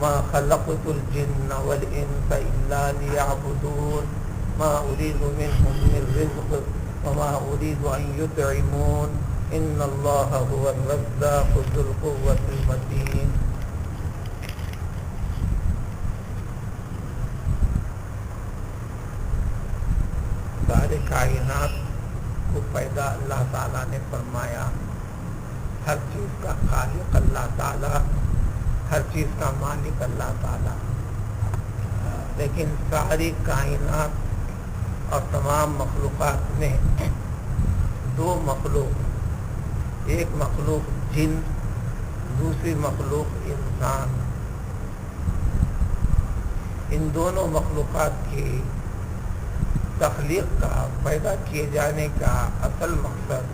وما خلقت الجن والإنس إلا ليعبدون ما أريد منهم من رزق وما أريد أن يطعمون إن الله هو الرزاق ذو القوة المتين. سارے کائنات کو پیدا اللہ تعالیٰ نے فرمایا. ہر چیز کا خالق اللہ تعالیٰ، ہر چیز کا مالک اللہ تعالیٰ. لیکن ساری کائنات اور تمام مخلوقات میں دو مخلوق، ایک مخلوق جن، دوسری مخلوق انسان، ان دونوں مخلوقات کی تخلیق کا، پیدا کیے جانے کا اصل مقصد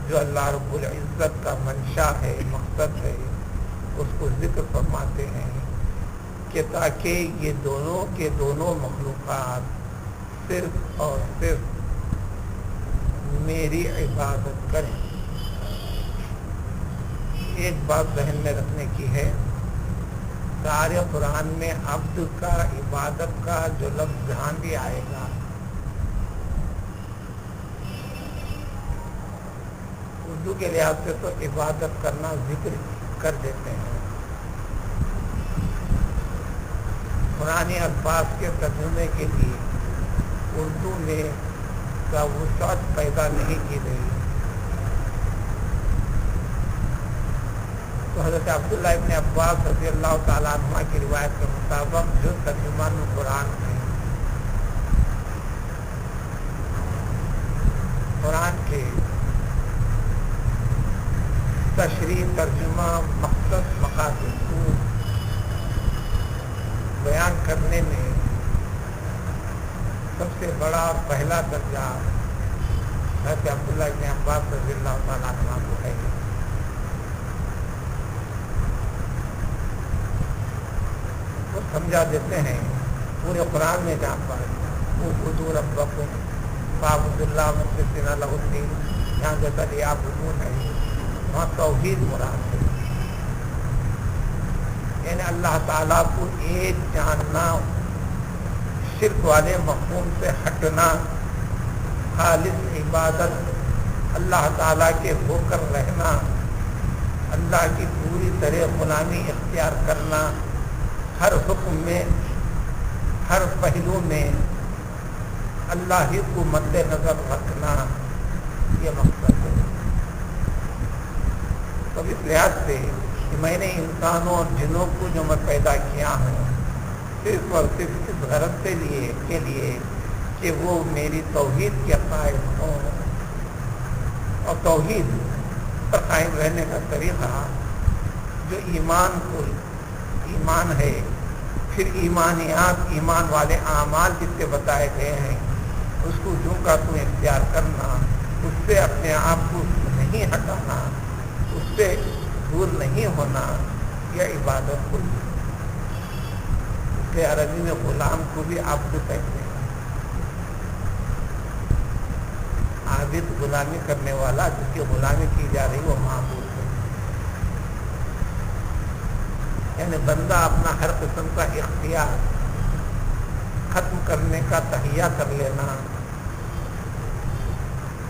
جو اللہ رب العزت کا منشا ہے، مقصد ہے، اس کو ذکر فرماتے ہیں کہ تاکہ یہ دونوں کے دونوں مخلوقات صرف اور صرف میری عبادت کریں. ایک بات ذہن میں رکھنے کی ہے، سارے قرآن میں عبد کا، عبادت کا جو لفظ جہاں بھی آئے گا، اردو کے لحاظ سے تو عبادت کرنا ذکر کر دیتے ہیں. قرآنی الفاظ کے ترجمے کے لیے اردو میں کا وسعت پیدا نہیں کی گئی. تو حضرت عبداللہ ابن عباس رضی اللہ تعالیٰ عنہ کی روایت کے مطابق جو ترجمان قرآن تھے، قرآن کے تشریح، ترجمہ، مقصد، مقاصد کو بیان کرنے میں سب سے بڑا اور پہلا درجہ حضرت عبداللہ ابن عباس رضی اللہ تعالیٰ عنہ کو ہے. وہ سمجھا دیتے ہیں پورے قرآن میں جہاں پر اعبدوا ربکم فاعبدوا اللہ مخلصین لہ الدین، یہاں جیسا لیعبدون ہے، وہاں توحید مراد ہے. یعنی اللہ تعالیٰ کو ایک جاننا، شرک والے مفہوم سے ہٹنا، خالص عبادت اللہ تعالیٰ کے ہو کر رہنا، اللہ کی پوری طرح غلامی اختیار کرنا، ہر حکم میں، ہر پہلو میں اللہ ہی کو مد نظر رکھنا، یہ مقصد ہے. تو اس لحاظ سے کہ میں نے انسانوں اور جنوں کو جو میں پیدا کیا ہوں صرف اور صرف اس غرض کے لیے کہ وہ میری توحید کے قائم ہوں. اور توحید پر قائم رہنے کا طریقہ جو ایمان ہے، پھر ایمانیات، ایمان والے اعمال جس سے بتائے گئے ہیں، اس کو جو کا تو اختیار کرنا، اس سے اپنے آپ کو نہیں ہٹانا، اس سے دور نہیں ہونا، یہ عبادت کو. اس کے عربی میں غلام کو بھی عبد کہتے ہیں. عابد غلامی کرنے والا، جس کی غلامی کی جا رہی وہ معبود ہے. یعنی بندہ اپنا ہر قسم کا اختیار ختم کرنے کا تہیہ کر لینا،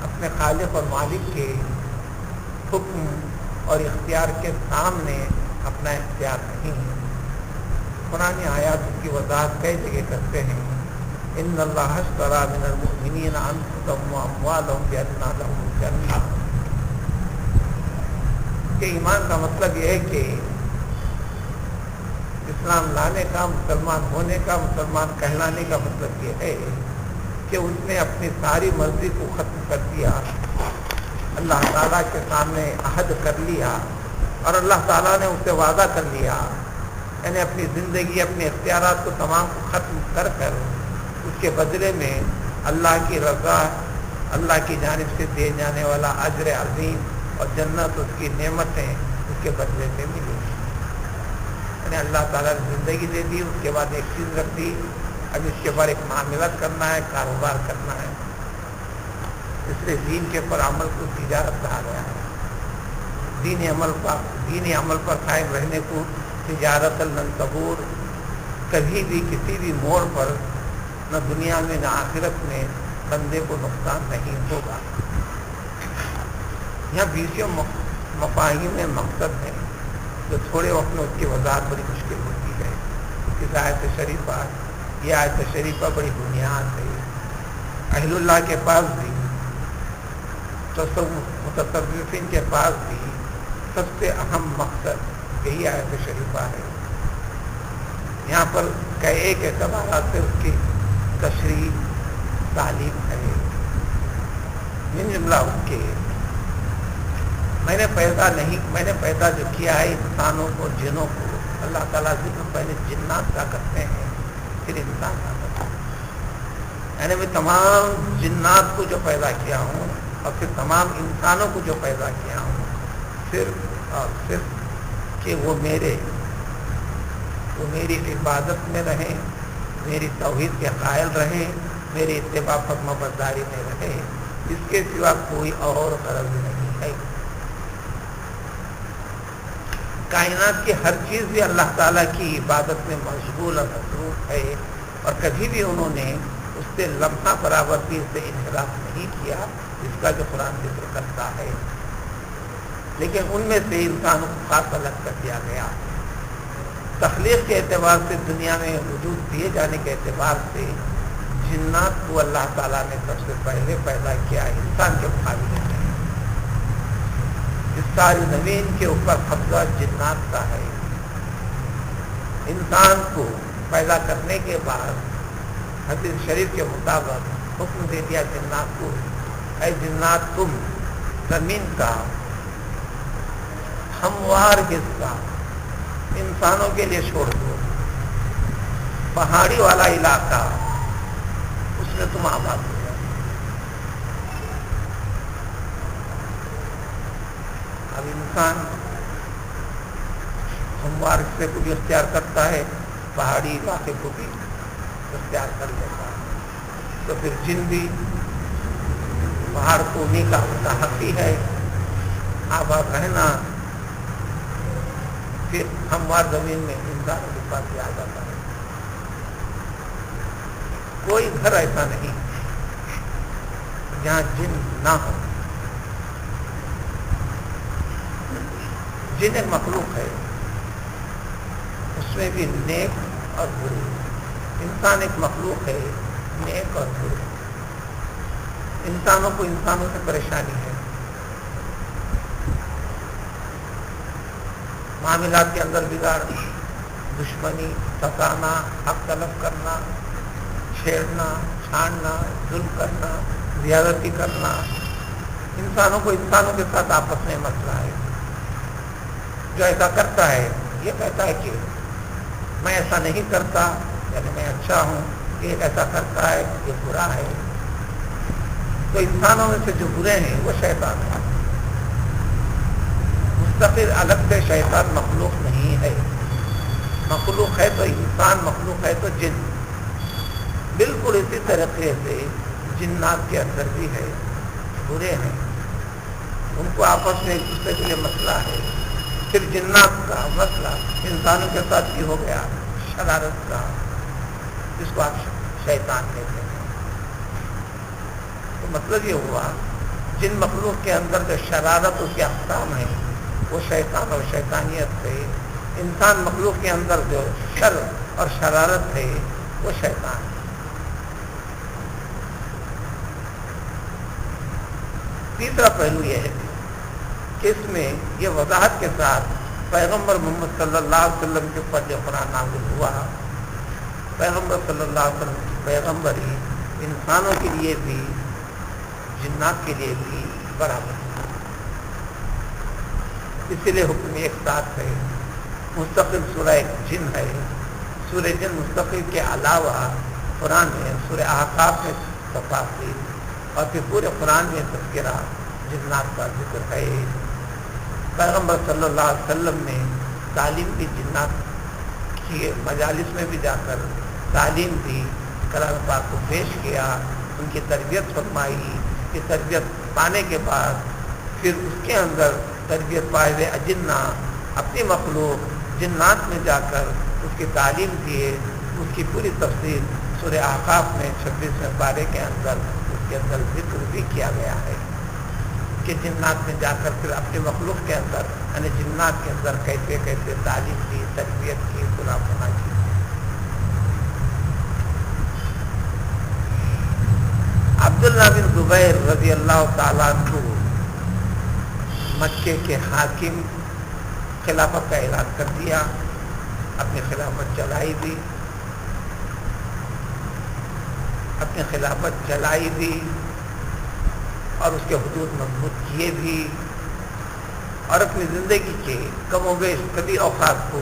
اپنے خالق اور مالک کے حکم اور اختیار کے سامنے اپنا اختیار نہیں ہے. قرآن آیات اس کی وضاحت کئی جگہ کرتے ہیں. ان اللہ اشتری من المؤمنین انفسهم واموالهم بان لهم الجنہ. کہ ایمان کا مطلب یہ ہے کہ اسلام لانے کا، مسلمان ہونے کا، مسلمان کہلانے کا مطلب یہ ہے کہ اس نے اپنی ساری مرضی کو ختم کر دیا، اللہ تعالیٰ کے سامنے عہد کر لیا، اور اللہ تعالیٰ نے اس سے وعدہ کر لیا. یعنی اپنی زندگی، اپنے اختیارات کو تمام کو ختم کر اس کے بدلے میں اللہ کی رضا، اللہ کی جانب سے دیے جانے والا اجر عظیم اور جنت، اس کی نعمتیں اس کے بدلے میں ملی. یعنی اللہ تعالیٰ نے زندگی دے دی، اس کے بعد ایک چیز رکھ دی، اب اس کے بعد ایک معاملات کرنا ہے، کاروبار کرنا ہے. اس لیے دین کے پر عمل کو تجارت کہا گیا ہے. دینی عمل پر قائم رہنے کو تجارت لن تبور، کبھی بھی کسی بھی موڑ پر نہ دنیا میں نہ آخرت میں بندے کو نقصان نہیں ہوگا۔ یہاں بیسیوں مفاہیم میں مقصد ہے جو تھوڑے وقت میں اس کی وضاحت بڑی مشکل ہوتی ہے۔ اس آیت شریفہ، یہ آیت شریفہ بڑی بنیاد ہے۔ اہل اللہ کے پاس بھی، متصوفین کے پاس بھی سب سے اہم مقصد یہی آیت شریفہ ہے۔ یہاں پر ایک اعتبارات سے اس کی تشریح تعلیم ہے۔ من جملہ اس کے میں نے پیدا جو کیا ہے انسانوں کو، جنوں کو، اللہ تعالیٰ ذکر پہلے جنات کا کرتے ہیں پھر انسان کا کرتے ہیں، یعنی میں تمام جنات کو جو پیدا کیا ہوں اور پھر تمام انسانوں کو جو پیدا کیا ہوں صرف اور صرف کہ وہ میری عبادت میں رہیں، میری توحید کے قائل رہیں، میری اتباع فرما برداری میں رہیں، اس کے سوا کوئی اور غرض نہیں ہے۔ کائنات کی ہر چیز بھی اللہ تعالیٰ کی عبادت میں مشغول اور مصروف ہے، اور کبھی بھی انہوں نے اس سے لمحہ برابر بھی اس سے انحراف نہیں کیا، جس کا جو قرآن ذکر کرتا ہے۔ لیکن ان میں سے انسانوں کو خاص الگ کر دیا گیا۔ تخلیق کے اعتبار سے، دنیا میں وجود دیے جانے کے اعتبار سے جنات کو اللہ تعالیٰ نے سب سے پہلے پیدا کیا انسان کے مقابلے میں۔ اس ساری زمین کے اوپر قبضہ جنات کا ہے۔ انسان کو پیدا کرنے کے بعد حدیث شریف کے مطابق حکم دے دیا جنات کو، اے جنات تم زمین کا ہموار حصہ انسانوں کے لیے چھوڑ دو، پہاڑی والا علاقہ اس میں تم آباد ہو جاؤ۔ اب انسان ہموار حصے کو بھی اختیار کرتا ہے، پہاڑی علاقے کو بھی اختیار کر لیتا ہے، تو پھر جن بھی پہاڑ کو انہیں کا حق ہی ہے آباد رہنا، پھر ہموار زمین میں انسانوں کے پاس بھی آ جاتا ہے۔ کوئی گھر ایسا نہیں جہاں جن نہ ہو۔ جن ایک مخلوق ہے، اس میں بھی نیک اور برے۔ انسان ایک مخلوق ہے نیک اور برے۔ انسانوں کو انسانوں سے پریشانی ہے، معاملات کے اندر بگاڑ، دشمنی، ستانا، حق طلب کرنا، چھیڑنا، چھاڑنا، ظلم کرنا، زیادتی کرنا۔ انسانوں کو انسانوں کے ساتھ آپس میں مسئلہ ہے۔ جو ایسا کرتا ہے یہ کہتا ہے کہ میں ایسا نہیں کرتا، یعنی میں اچھا ہوں، یہ ایسا کرتا ہے یہ برا ہے۔ تو انسانوں میں سے جو برے ہیں وہ شیطان ہیں۔ مستقل الگ سے شیطان مخلوق نہیں ہے، مخلوق ہے تو انسان، مخلوق ہے تو جن۔ بالکل اسی طریقے سے جنات کے اندر بھی ہے، برے ہیں، ان کو آپس میں ایک دوسرے کے لیے مسئلہ ہے۔ پھر جنات کا مسئلہ انسانوں کے ساتھ بھی ہو گیا، شرارت کا، جس کو آپ شیطان کہتے ہیں۔ تو مطلب یہ ہوا جن مخلوق کے اندر جو شرارت اس کے اقسام ہیں وہ شیطان اور شیطانیت ہے، انسان مخلوق کے اندر جو شر اور شرارت ہے وہ شیطان ہے۔ تیسرا پہلو یہ ہے کہ اس میں یہ وضاحت کے ساتھ پیغمبر محمد صلی اللہ علیہ وسلم کے اوپر جو قرآن نازل ہوا، پیغمبر صلی اللہ علیہ وسلم کی پیغمبری انسانوں کے لیے بھی جنات کے لیے بھی برابر ہے، اسی لیے حکم ایک ساتھ ہے۔ مستقل سورہ جن ہے، سورہ جن مستقل کے علاوہ قرآن میں سورہ احقاف میں تفاصیل اور پھر پورے قرآن میں تذکرہ جنات کا ذکر ہے۔ پیغمبر صلی اللہ علیہ وسلم نے تعلیم بھی جنات کی مجالس میں بھی جا کر تعلیم دی، کلام پاک کو پیش کیا، ان کی تربیت فرمائی۔ کہ تربیت پانے کے بعد پھر اس کے اندر تربیت پائے ہوئے اجنہ اپنی مخلوق جنات میں جا کر اس کی تعلیم دیے. اس کی پوری تفصیل سورہ احقاف میں 26ویں پارے کے اندر اس کے اندر ذکر بھی کیا گیا ہے کہ جنات میں جا کر پھر اپنے مخلوق کے اندر یعنی جنات کے اندر کیسے کیسے تعلیم کی, تربیت کی, خلافنا کی. عبداللہ بن زبیر رضی اللہ تعالیٰ عنہ مکے کے حاکم خلافت کا اعلان کر دیا, اپنی خلافت چلائی دی, اپنی خلافت چلائی بھی اور اس کے حدود مضبوط کیے بھی, اور اپنی زندگی کے کم و بیش کبھی اوقات کو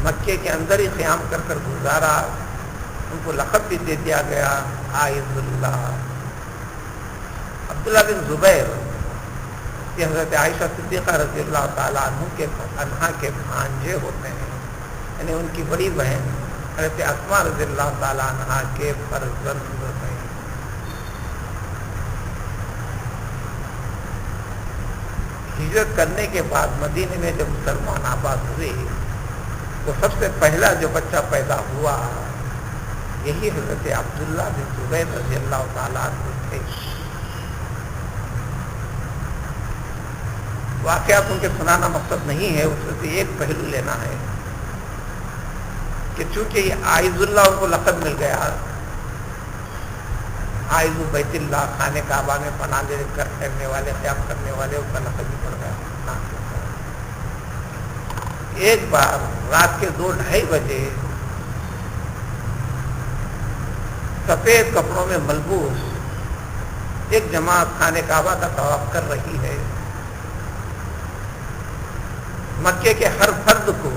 مکے کے اندر ہی قیام کر کر گزارا. ان کو لقب بھی دے دیا گیا عائض اللہ. عبداللہ بن زبیر یہ حضرت عائشہ صدیقہ رضی اللہ تعالیٰ عنہا کے بھانجے ہوتے ہیں, یعنی ان کی بڑی بہن حضرت اسماء رضی اللہ تعالیٰ عنہا کے فرزند ہیں. ہجرت کرنے کے بعد مدینے میں جب مسلمان آباد ہوئے تو سب سے پہلا جو بچہ پیدا ہوا یہی حضرت عبداللہ بن زبیر رضی اللہ تعالیٰ عنہ تھے. واقعات ان کے سنانا مقصد نہیں ہے, اس سے ایک پہلو لینا ہے کہ چونکہ یہ عائض اللہ ان کو لقب مل گیا, عائض بیت اللہ, خانے کعبہ میں پناہ لے کر ٹھہرنے والے, قیام کرنے والے, اس کا لقب بھی پڑ گیا. ایک بار رات کے 2-2:30 بجے سفید کپڑوں میں ملبوس ایک جماعت خانے کعبہ کا طواف کر رہی ہے. مکے کے ہر فرد کو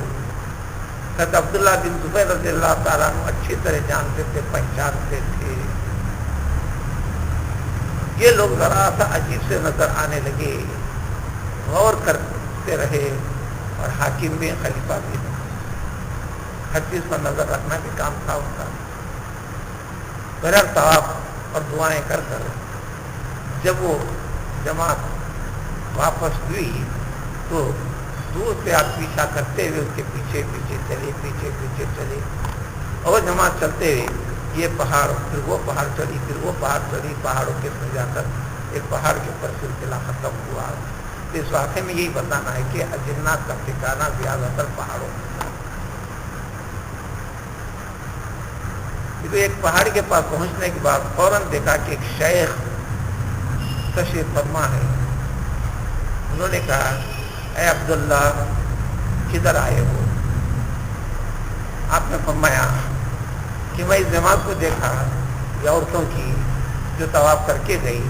حضرت عبداللہ بن زبیر رضی اللہ تعالیٰ عنہ اچھی طرح جانتے تھے, پہچانتے تھے. یہ لوگ ذرا سا عجیب سے نظر آنے لگے, غور کرتے رہے, اور حاکم بھی خلیفہ بھی ہر چیز پر نظر رکھنا بھی کام تھا ان کا. بغیر طواف اور دعائیں کر کر جب وہ جماعت واپس ہوئی تو دور سے آپ پیچھا کرتے ہوئے اس کے پیچھے پیچھے چلے, اور جماعت چلتے ہوئے یہ پہاڑ پھر وہ پہاڑ چڑھی, پھر وہ پہاڑ چڑھی, پہاڑوں کے سر جا کر ایک پہاڑ کے اوپر سلسلہ ختم ہوا. اس واقعے میں یہی بتانا ہے کہ جنات کا ٹھکانہ زیادہ تر پہاڑوں میں. ایک پہاڑی کے پاس پہنچنے کے بعد فوراً دیکھا کہ ایک شیخ تشریف فرما ہے. انہوں نے کہا اے عبداللہ کدھر آئے ہو؟ آپ نے فرمایا کہ میں اس جماعت کو دیکھا یہ عورتوں کی جو طواف کر کے گئی,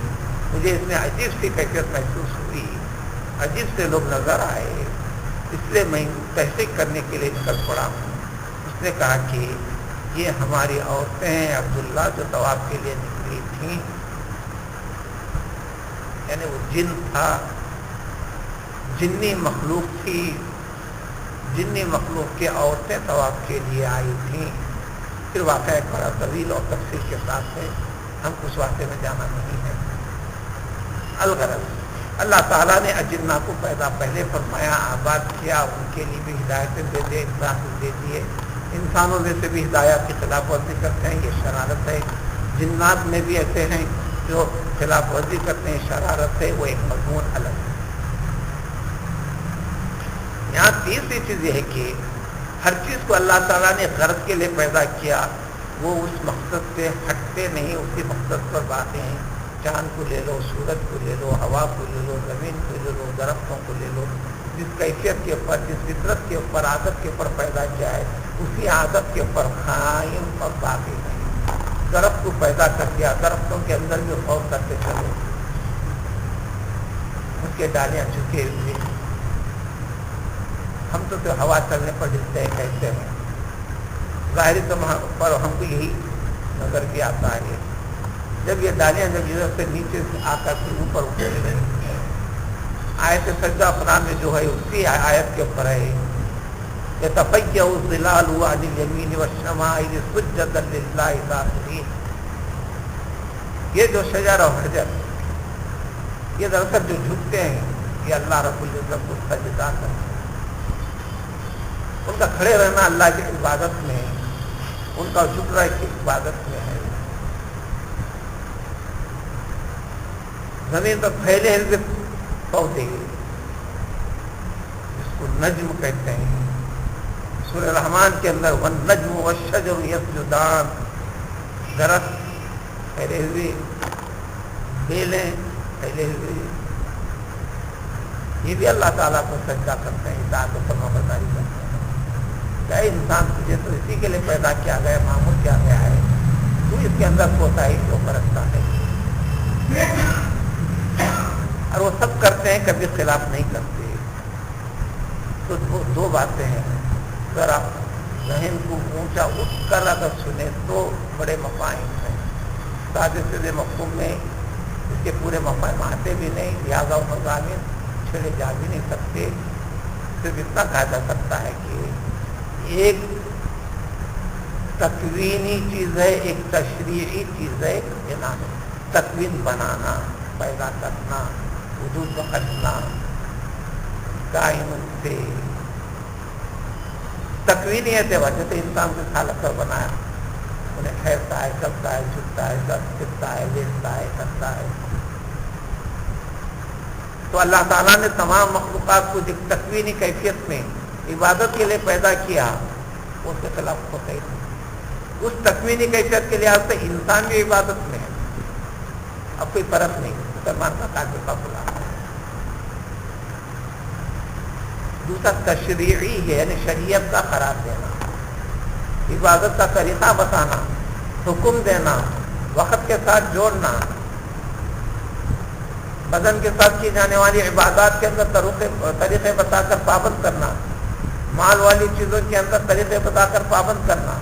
مجھے اس میں عجیب سی کیفیت محسوس ہوئی, عجیب سے لوگ نظر آئے, اس لیے میں تحقیق کرنے کے لیے نکل پڑا ہوں. اس نے کہا کہ یہ ہماری عورتیں ہیں عبداللہ جو طواف کے لیے نکلی تھیں, یعنی وہ جن تھا, جنی مخلوق تھی, جنی مخلوق کی عورتیں طواف کے لیے آئی تھیں. پھر واقعہ ایک بڑا طویل اور تفصیل کے ساتھ ہے, ہم اس واقعے میں جانا نہیں ہے. الغرض اللہ تعالیٰ نے اجنہ کو پیدا پہلے فرمایا, آباد کیا, ان کے لیے بھی ہدایتیں دے دے, انسان دے دیے. انسانوں میں سے بھی ہدایات کی خلاف ورزی کرتے ہیں, یہ شرارت ہے. جنات میں بھی ایسے ہیں جو خلاف ورزی کرتے ہیں, شرارت ہے, وہ ایک مضمون الگ ہے. یہاں تیسری چیز یہ ہے کہ ہر چیز کو اللہ تعالیٰ نے غرض کے لیے پیدا کیا, وہ اس مقصد سے ہٹتے نہیں, اسی مقصد پر باقی ہیں. چاند کو لے لو, سورج کو لے لو, ہوا کو لے لو, زمین کو لے لو, درختوں کو لے لو, جس کیفیت کے اوپر, جس فطرت کے اوپر, عادت کے اوپر پیدا کیا ہے, اسی عادت کے اوپر قائم اور باقی نہیں. درخت کو پیدا کر دیا, درختوں کے اندر بھی غور کرتے چلو, اس کے ڈالیاں جھکے ہوئے. ہم تو ہوا چلنے پر ہلتے ہیں, کہتے ہیں ظاہری تو پر ہم کو یہی نظر بھی آتا ہے. جب یہ ڈالیاں جب ادھر سے نیچے سے آ کر کے اوپر اٹھ رہی ہیں, آیت سجدہ قرآن میں جو ہے اسی آیت کے اوپر ہے يتفيأ الظلال عن اليمين والشمائل سجدا لله داخلين. یہ جو شجر اور حجر یہ دراصل جو جھکتے ہیں یہ اللہ رب العزت کو سجدہ کرتے ہیں. ان کا کھڑے رہنا اللہ کی عبادت میں ہے، ان کا جھکنا کی عبادت میں ہے۔ زمین پر پھیلے ہوئے پودے جس کو نجم کہتے ہیں، سورہ رحمان کے اندر والنجم والشجر یسجدان، درخت پھیلے ہوئے، بیلیں پھیلے ہوئے، یہ بھی اللہ تعالیٰ کو سجدہ کرتے ہیں، اطاعت و فرمانبرداری کرتے ہیں۔ کیا انسان تجھے تو اسی کے لیے پیدا کیا گیا، معمول کیا گیا ہے، تو اس کے اندر کوتاہی کیوں برتتا ہے؟ اور وہ سب کرتے ہیں، کبھی خلاف نہیں کرتے۔ تو دو باتیں ہیں، ذرا ذہن کو اونچا اٹھ کر اگر سنیں تو بڑے مفاہیم ہیں، سادے سیدھے مفہوم میں اس کے پورے مفاہیم آتے بھی نہیں، لہٰذا مضامین چھڑے جا بھی نہیں سکتے۔ صرف اتنا کہا جا سکتا ہے کہ ایک تکوینی چیز ہے، ایک تشریعی چیز ہے، یہ نام ہے تکوین، بنانا، پیدا کرنا، وجود بخشنا، کائنات سے تکوینی وجہ سے انسان کو خالق کر بنایا، انہیں ٹھہرتا ہے، چلتا ہے، جھکتا ہے، گرتا ہے، لیٹتا ہے، کرتا ہے۔ تو اللہ تعالیٰ نے تمام مخلوقات کو جس تکوینی کیفیت میں عبادت کے لیے پیدا کیا، اس کے خلاف ہوتا ہی نہیں۔ اس تکوینی کیفیت کے لحاظ سے انسان بھی عبادت میں ہے، اب کوئی فرق نہیں، مسلمان کا کافر کا بلا۔ دوسرا تشریعی ہے، یعنی شریعت کا قرار دینا، عبادت کا طریقہ بتانا، حکم دینا، وقت کے ساتھ جوڑنا، بدن کے ساتھ کی جانے والی عبادات کے اندر طریقے بتا کر پابند کرنا، مال والی چیزوں کے اندر طریقے بتا کر پابند کرنا،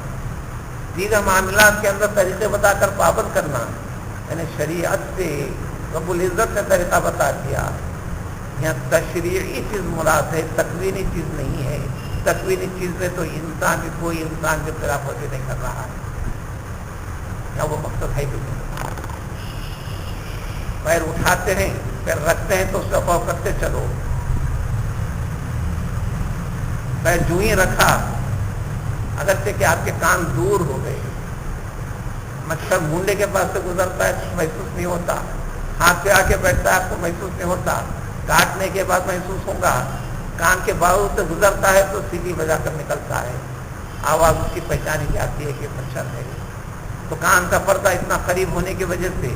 دیگر معاملات کے اندر طریقے بتا کر پابند کرنا، یعنی شریعت سے رب العزت نے طریقہ بتا دیا۔ یہاں تشریعی چیز مراد ہے، تکوینی چیز نہیں ہے۔ تکوینی چیز میں تو انسان بھی، کوئی انسان کے خلاف ورزی نہیں کر رہا ہے، یا وہ مقصد ہے بھی نہیں۔ پیر اٹھاتے ہیں، پیر رکھتے ہیں تو اس کا غور کرتے چلو، پیر جو ہی رکھا، اگرچہ کہ آپ کے کان دور ہو گئے، مچھر مونڈے کے پاس سے گزرتا ہے تو محسوس نہیں ہوتا، ہاتھ پہ آ کے بیٹھتا ہے آپ کو محسوس نہیں ہوتا، کاٹنے کے بعد محسوس ہوگا، کان کے باہر سے گزرتا ہے تو سیدھی بجا کر نکلتا ہے، آواز اس کی پہچانی جاتی ہے کہ مچھر ہے۔ تو کان کا پردہ اتنا قریب ہونے کی وجہ سے،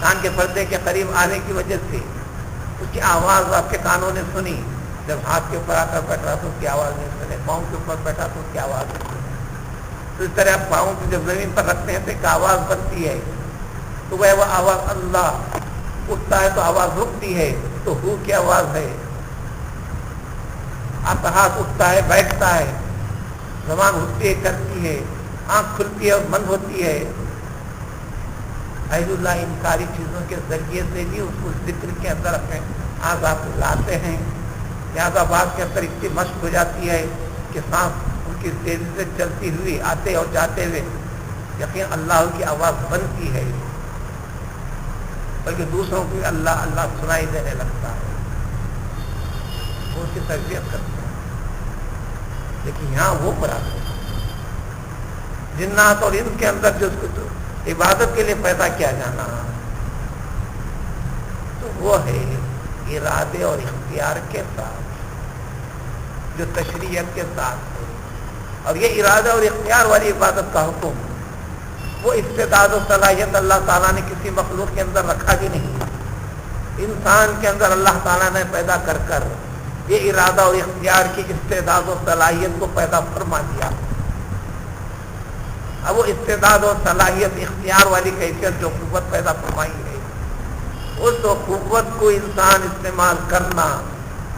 کان کے پردے کے قریب آنے کی وجہ سے اس کی آواز آپ کے کانوں نے سنی۔ جب ہاتھ کے اوپر آ کر بیٹھ رہا تو اس کی آواز نہیں سنے، پاؤں کے اوپر بیٹھا تو اس کی آواز نہیں سنے۔ تو اس طرح آپ پاؤں کو جب زمین پر رکھتے ہیں تو ایک آواز بنتی ہے، تو وہ آواز اللہ، اٹھتا ہے تو آواز رکتی ہے، تو ہو کی آواز ہے۔ آپ کا ہاتھ اٹھتا ہے، بیٹھتا ہے، زبان اٹھتی ہے، کرتی ہے، آنکھ کھلتی ہے اور بند ہوتی ہے۔ اہل اللہ ان ساری چیزوں کے ذریعے سے بھی اس کو ذکر کے اندر اپنے آزاد لاتے ہیں، لہٰذا بعض کے اندر اتنی مشق ہو جاتی ہے کہ سانس ان کی تیزی سے چلتی ہوئی آتے اور جاتے ہوئے یقین اللہ کی آواز بنتی ہے، بلکہ دوسروں کو اللہ اللہ سنائی دینے لگتا ہے، وہ اس کی تربیت کرتے ہیں۔ لیکن یہاں وہ مراد ہے جنات اور ان کے اندر جو اس کو عبادت کے لیے پیدا کیا جانا، تو وہ ہے ارادے اور اختیار کے ساتھ، جو تشریعت کے ساتھ ہے۔ اور یہ ارادہ اور اختیار والی عبادت کا حکم، وہ استعداد و صلاحیت اللہ تعالیٰ نے کسی مخلوق کے اندر رکھا بھی نہیں، انسان کے اندر اللہ تعالیٰ نے پیدا کر کر یہ ارادہ اور اختیار کی استعداد و صلاحیت کو پیدا فرما دیا۔ اب وہ استعداد و صلاحیت اختیار والی کیفیت جو قوت پیدا فرمائی ہے، اس قوت کو انسان استعمال کرنا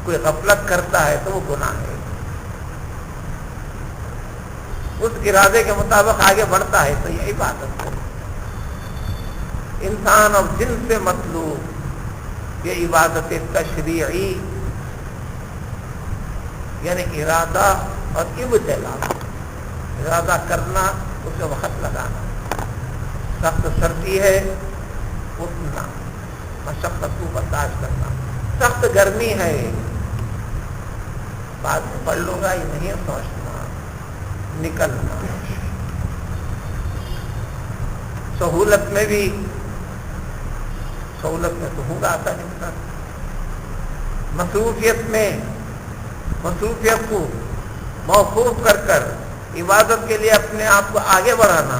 کوئی غفلت کرتا ہے تو وہ گناہ ہے، اس ارادے کے مطابق آگے بڑھتا ہے تو یہ عبادت ہے۔ انسان اور جن سے مطلوب یہ عبادت تشریعی، یعنی ارادہ اور ابتلا، ارادہ کرنا، اس میں وقت لگانا، سخت سردی ہے اٹھنا، مشقت کو برداشت کرنا، سخت گرمی ہے بعد میں پڑھ لوں گا، یہ نہیں سوچنا، نکلنا۔ سہولت میں تو ہوں گا آتا نہیں، مصروفیت کو موقوف کر عبادت کے لیے اپنے آپ کو آگے بڑھانا،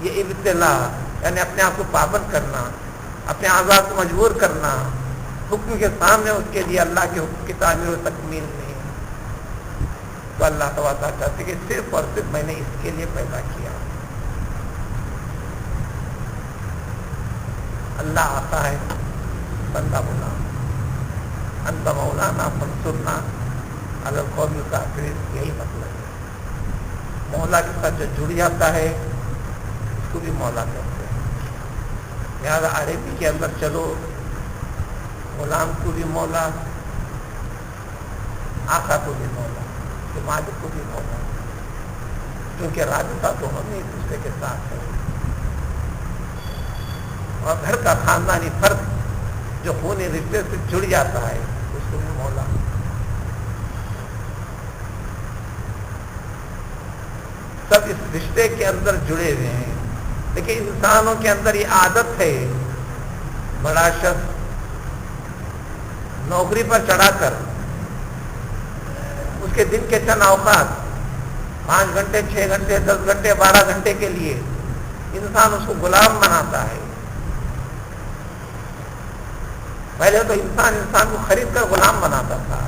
یہ ابتلا، یعنی اپنے آپ کو پابند کرنا، اپنے اعضاء کو مجبور کرنا حکم کے سامنے، اس کے لیے اللہ کے حکم کی تعمیر و تکمیل نہیں۔ تو اللہ تعالیٰ چاہتے کہ صرف اور صرف میں نے اس کے لیے پیدا کیا۔ اللہ آتا ہے، بندہ غلام، انت مولانا فانصرنا علی القوم الکافرین، یہی مطلب ہے۔ مولا کے ساتھ جو جڑ جاتا ہے اس کو بھی مولا کہتے ہیں۔ لہٰذا عربی کے اندر چلو، غلام کو بھی مولا، آقا کو بھی مولا، مالک کو بھی مولا، کیونکہ رابطہ دونوں میں ایک دوسرے کے ساتھ ہے۔ اور گھر کا خاندانی فرد جو خونی رشتے سے جڑ جاتا ہے اس کو بھی مولا۔ سب اس رشتے کے اندر جڑے ہوئے ہیں، لیکن انسانوں کے اندر یہ عادت ہے، بڑا شخص نوکری پر چڑھا کر اس کے دن کے چند اوقات 5 گھنٹے 6 گھنٹے 10 گھنٹے 12 گھنٹے کے لیے انسان اس کو غلام بناتا ہے۔ پہلے تو انسان کو خرید کر غلام بناتا تھا،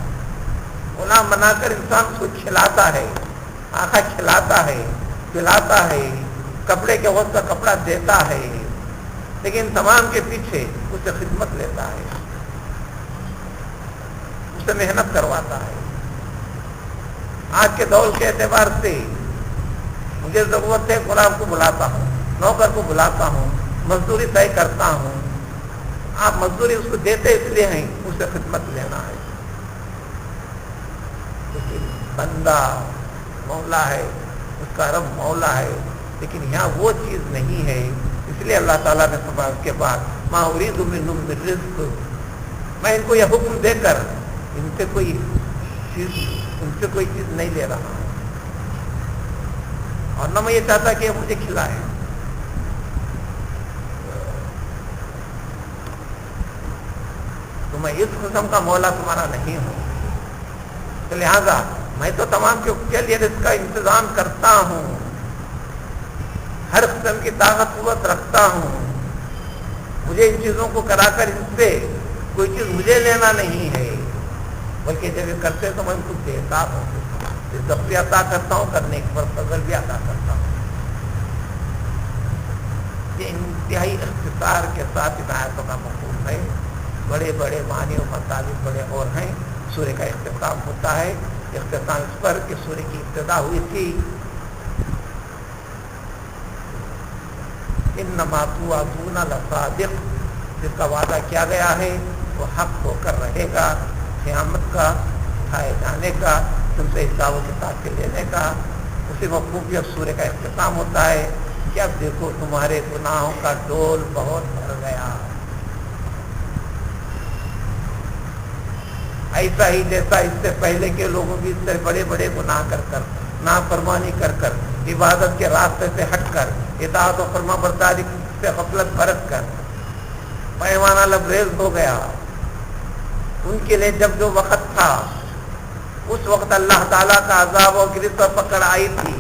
غلام بنا کر انسان اس کو کھلاتا ہے، آقا کھلاتا ہے، پلاتا ہے، کپڑے کے وقت کا کپڑا دیتا ہے، لیکن تمام کے پیچھے اس سے خدمت لیتا ہے، اس سے محنت کرواتا ہے۔ آج کے دور کے اعتبار سے مجھے ضرورت ہے، غلام کو بلاتا ہوں، نوکر کو بلاتا ہوں، مزدوری طے کرتا ہوں۔ آپ مزدوری اس کو دیتے اس لیے ہیں اس سے خدمت لینا ہے، لیکن بندہ مولا ہے، اس کا رب مولا ہے، لیکن یہاں وہ چیز نہیں ہے۔ اس لیے اللہ تعالیٰ نے فرمایا اس کے بعد ما اريد منهم من رزق، میں ان کو یہ حکم دے کر ان سے کوئی چیز نہیں لے رہا ہوں، اور نہ میں یہ چاہتا کہ مجھے کھلائے۔ تو میں اس قسم کا مولا تمہارا نہیں ہوں، تو لہذا میں تو تمام کے لیے رزق کا انتظام کرتا ہوں، ہر قسم کی طاقت قوت رکھتا ہوں، مجھے ان چیزوں کو کرا کر ان سے کوئی چیز مجھے لینا نہیں ہے، بلکہ جب یہ کرتے تو میں ان کو دیتا ہوں، عزت بھی عطا کرتا ہوں، کرنے کے پر فضل بھی عطا کرتا ہوں۔ یہ انتہائی اختصار کے ساتھ ان آیتوں کا مفہوم ہے۔ بڑے بڑے معنی و مطالب بڑے اور ہیں۔ سورہ کا اختتام ہوتا ہے، اختتام اس پر کہ سورہ کی ابتدا ہوئی تھی انما توعدون لصادق، جس کا وعدہ کیا گیا ہے وہ حق ہو کر رہے گا، قیامت کا، اٹھائے جانے کا، تم سے حساب و کتاب کے لینے کا۔ اسی مفہوم کی اب سورہ کا اختتام ہوتا ہے کہ اب دیکھو تمہارے گناہوں کا ڈول بہت بڑھ گیا، ایسا ہی جیسا اس سے پہلے کے لوگوں بھی اس سے بڑے بڑے گناہ کر کر، نافرمانی کر کر، عبادت کے راستے سے ہٹ کر، اطاعت و فرما برداری سے غفلت برت کر پیمانہ لبریز ہو گیا۔ ان کے لیے جب جو وقت تھا اس وقت اللہ تعالیٰ کا عذاب و گرفت اور پکڑ آئی تھی،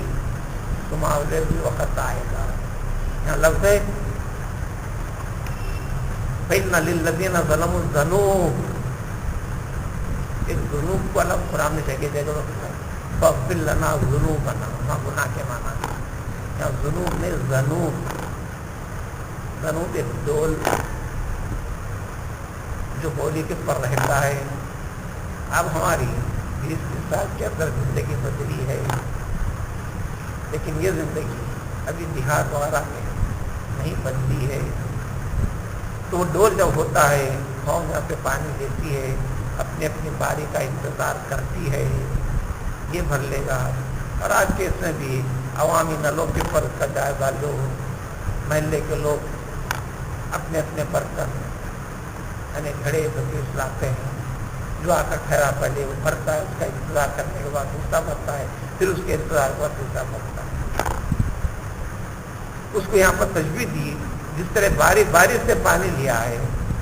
تمہارے بھی وقت آئے گا۔ یہاں لفظ ہے فَإِنَّ لِلَّذِينَ ظَلَمُوا الذُّنُوبَ، ایک ذنوب کو الگ قرآن نے جگہ فَاغْفِرْ لَنَا ذُنُوبَنَا، وہاں گناہ کے معنی یا ذنوب میں ذنوب، ذنوب ایک ڈول جو ہولی کے پر رہتا ہے۔ اب ہماری 20 سال کے اندر زندگی بدلی ہے، لیکن یہ زندگی ابھی دیہات وغیرہ میں نہیں بدلی ہے۔ تو وہ ڈول جب ہوتا ہے، قوم یہاں پہ پانی دیتی ہے، اپنی اپنی باری کا انتظار کرتی ہے، یہ بھر لے گا۔ اور آج کے اس میں بھی عوامی نلوں کے پر کا جائزہ لو، محلے کے لوگ اپنے اپنے برتن یعنی گھڑے بکیش لاتے ہیں، دعا کا ٹھہرا پہلے وہ بھرتا ہے، اس کا انتظار کرنے کے بعد دوسرا بھرتا ہے، پھر اس کے انتظار کے بعد تیسرا بھرتا ہے۔ اس کو یہاں پر تشبیہ دی، جس طرح بارش سے پانی لیا ہے،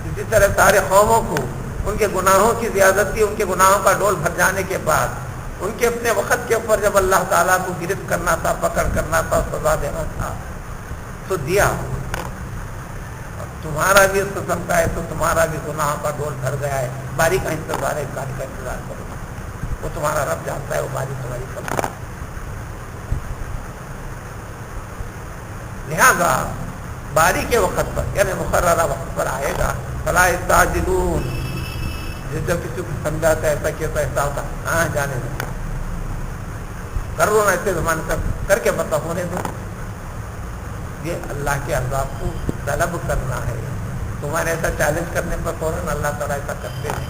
اسی طرح سارے قوموں کو ان کے گناہوں کی زیادتی، ان کے گناہوں کا ڈول بھر جانے کے بعد ان کے اپنے وقت کے اوپر جب اللہ تعالیٰ کو گرفت کرنا تھا، پکڑ کرنا تھا، سزا دینا تھا تو دیا۔ تمہارا بھی اس قسم کا ہے تو تمہارا بھی گناہوں کا ڈول بھر گیا ہے، باری کا انتظار ہے، باری کا انتظار کرو، وہ تمہارا رب جانتا ہے وہ باری تمہاری کب ہے۔ لہذا باری کے وقت پر یعنی مقررہ وقت پر آئے گا، فلا یستعجلون، جب کسی کو سمجھاتا ہے ایسا کیسا ایسا ہوتا، ہاں جانے دو، کر لو نا، ایسے زمانے تک کر کے بتا ہونے دو۔ یہ اللہ کے عذاب کو طلب کرنا ہے، تمہارے ایسا چیلنج کرنے پر فوراً اللہ تعالیٰ ایسا کرتے ہیں،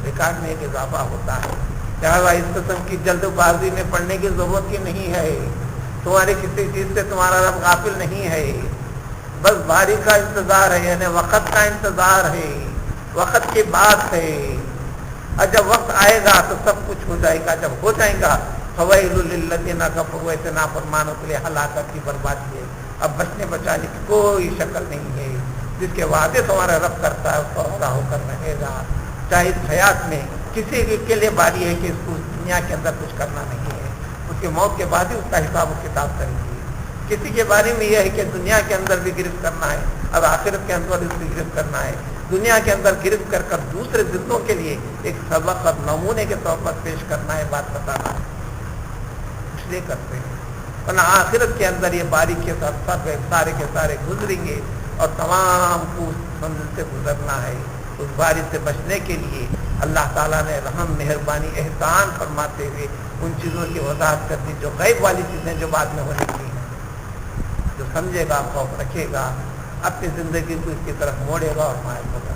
ریکارڈ میں ایک اضافہ ہوتا ہے۔ لہٰذا اس قسم کی جلد بازی میں پڑنے کی ضرورت ہی نہیں ہے، تمہاری کسی چیز سے تمہارا رب غافل نہیں ہے، بس باری کا انتظار ہے، یعنی وقت کا انتظار ہے، وقت کی بات ہے، اور جب وقت آئے گا تو سب کچھ ہو جائے گا۔ جب ہو جائے گا فویل للذین کفروا، ایسے نافرمانوں کے لیے ہلاکت کی بربادی ہے، اب بچنے بچانے کی کوئی شکل نہیں ہے۔ جس کے وعدے تمہارا رب کرتا ہے اس کا وعدہ ہو کر رہے گا، چاہے اس حیات میں کسی کے لیے باری ہے کہ اس کو دنیا کے اندر کچھ کرنا نہیں ہے، اس کی موت کے بعد ہی اس کا حساب و کتاب کریں گے۔ کسی کے بارے میں یہ ہے کہ دنیا کے اندر بھی گرفت کرنا ہے، اب آخرت کے اندر اس کی گرفت کرنا ہے، دنیا کے اندر گرفت کر کر دوسرے زندوں کے لیے ایک سبق اور نمونے کے طور پر پیش کرنا ہے، بات بتانا ہے، اس لیے کرتے ہیں۔ ورنہ آخرت کے اندر یہ باری کے ساتھ سارے کے سارے گزریں گے، اور تمام کو اس منزل سے گزرنا ہے۔ اس باری سے بچنے کے لیے اللہ تعالیٰ نے رحم، مہربانی، احسان فرماتے ہوئے ان چیزوں کی وضاحت کر دی جو غیب والی چیزیں جو بعد میں ہونے کی ہیں۔ جو سمجھے گا، خوف رکھے گا، اپنی زندگی کو اس کی طرف موڑے گا اور مائل ہوگا۔